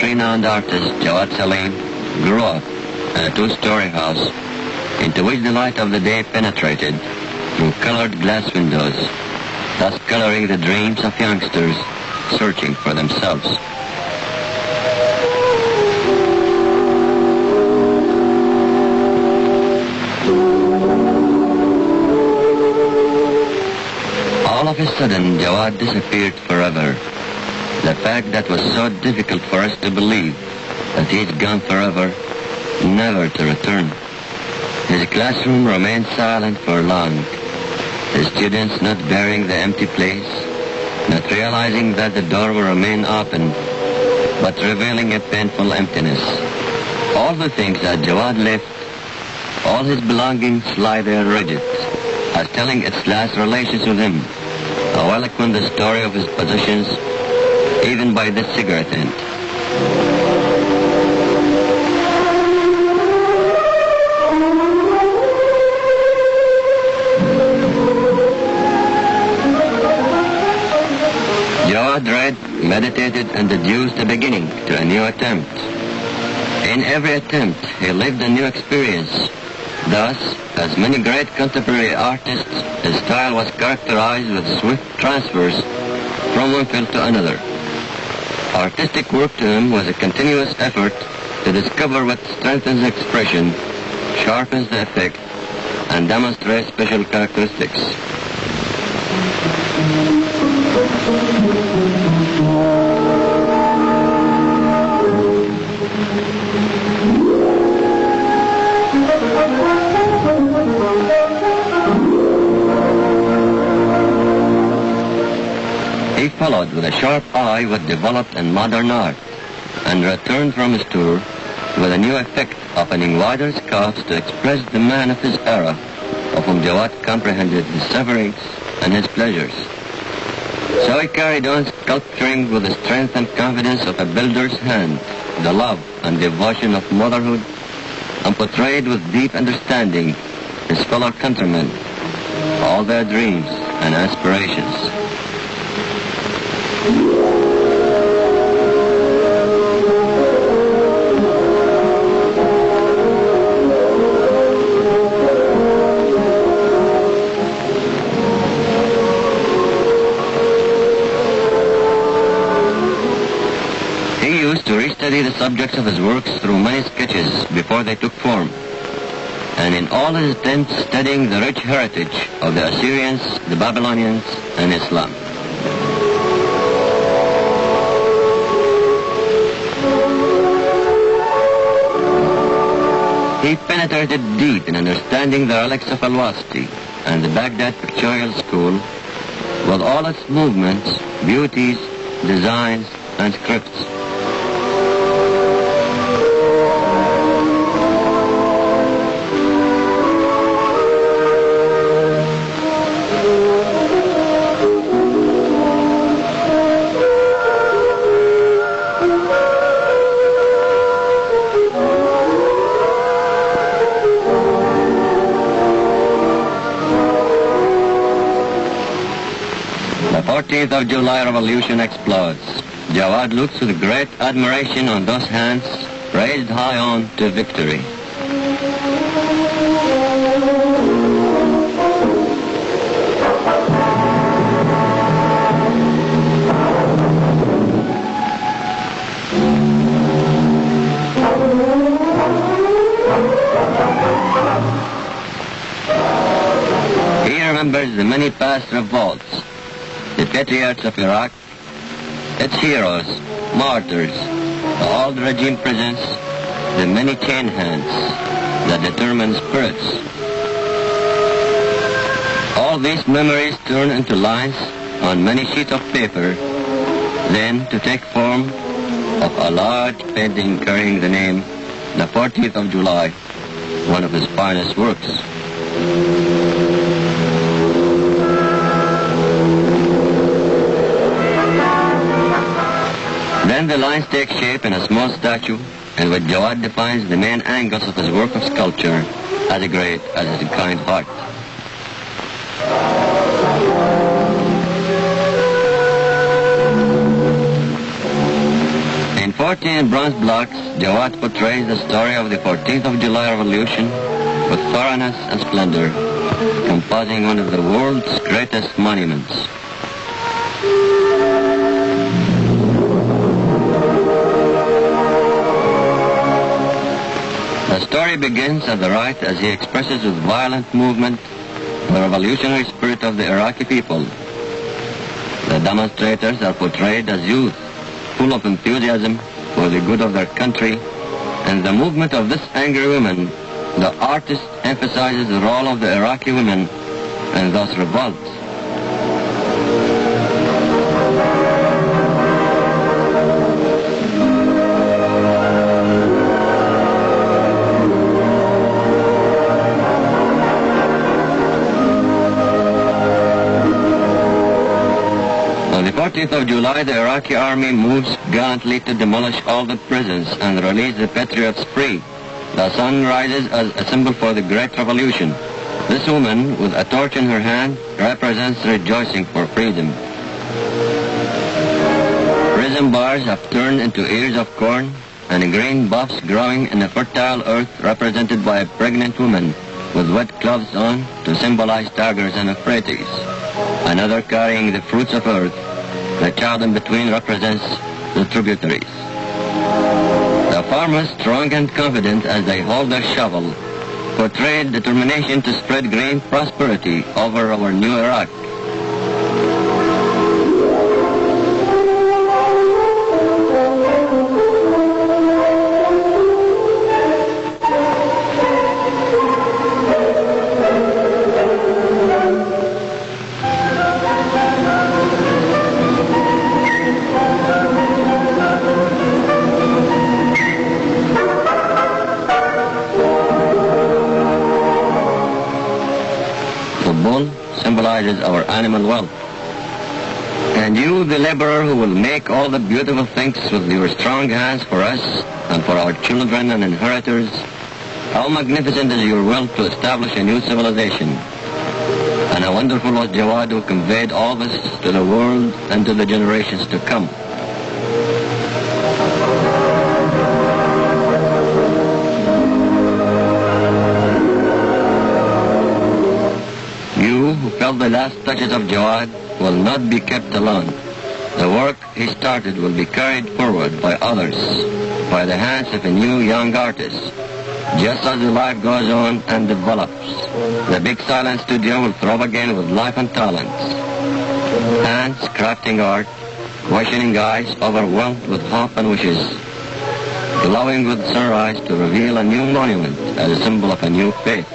renowned artist Jawad Saleem grew up in a two-story house into which the light of the day penetrated through colored glass windows, thus coloring the dreams of youngsters searching for themselves. All of a sudden, Jawad disappeared forever. The fact that was so difficult for us to believe, that he'd gone forever, never to return. His classroom remained silent for long, the students not bearing the empty place, not realizing that the door will remain open, but revealing a painful emptiness. All the things that Jawad left, all his belongings lie there rigid, as telling its last relations with him. How eloquent the story of his possessions, even by this cigarette end. Jawad read, meditated, and deduced a beginning to a new attempt. In every attempt, he lived a new experience. Thus, as many great contemporary artists, his style was characterized with swift transfers from one field to another. Artistic work to him was a continuous effort to discover what strengthens expression, sharpens the effect, and demonstrates special characteristics. He followed with a sharp eye what developed in modern art, and returned from his tour with a new effect, opening wider scopes to express the man of his era, of whom Jawad comprehended his sufferings and his pleasures. So he carried on sculpturing with the strength and confidence of a builder's hand, the love and devotion of motherhood, and portrayed with deep understanding his fellow countrymen, all their dreams and aspirations. He used to restudy the subjects of his works through many sketches before they took form, and in all his attempts studying the rich heritage of the Assyrians, the Babylonians, and Islam. He penetrated deep in understanding the relics of Al-Wasti and the Baghdad pictorial school, with all its movements, beauties, designs, and scripts. The 14th of July revolution explodes. Jawad looks with great admiration on those hands raised high on to victory. He remembers the many past revolts, the patriots of Iraq, its heroes, martyrs, the old regime prisons, the many chain hands that determine spirits. All these memories turn into lines on many sheets of paper, then to take form of a large painting carrying the name The 14th of July, one of his finest works. Then the lines take shape in a small statue, in which Jawad defines the main angles of his work of sculpture as great as his kind heart. In 14 bronze blocks, Jawad portrays the story of the 14th of July revolution with thoroughness and splendor, composing one of the world's greatest monuments. The story begins at the right as he expresses with violent movement the revolutionary spirit of the Iraqi people. The demonstrators are portrayed as youth, full of enthusiasm for the good of their country, and the movement of this angry woman, the artist emphasizes the role of the Iraqi women and thus revolts. On the 14th of July, the Iraqi army moves gallantly to demolish all the prisons and release the patriots free. The sun rises as a symbol for the great revolution. This woman, with a torch in her hand, represents rejoicing for freedom. Prison bars have turned into ears of corn, and green buffs growing in a fertile earth represented by a pregnant woman with wet clothes on to symbolize Tigris and Euphrates. Another carrying the fruits of earth. The child in between represents the tributaries. The farmers, strong and confident as they hold their shovel, portrayed determination to spread green prosperity over our new Iraq. Symbolizes our animal wealth. And you, the laborer who will make all the beautiful things with your strong hands for us and for our children and inheritors, how magnificent is your will to establish a new civilization. And how wonderful was Jawad who conveyed all this to the world and to the generations to come. You who felt the last touches of Jawad will not be kept alone. The work he started will be carried forward by others, by the hands of a new young artist. Just as the life goes on and develops, the big silent studio will throb again with life and talent. Hands crafting art, questioning eyes overwhelmed with hope and wishes, glowing with sunrise to reveal a new monument as a symbol of a new faith.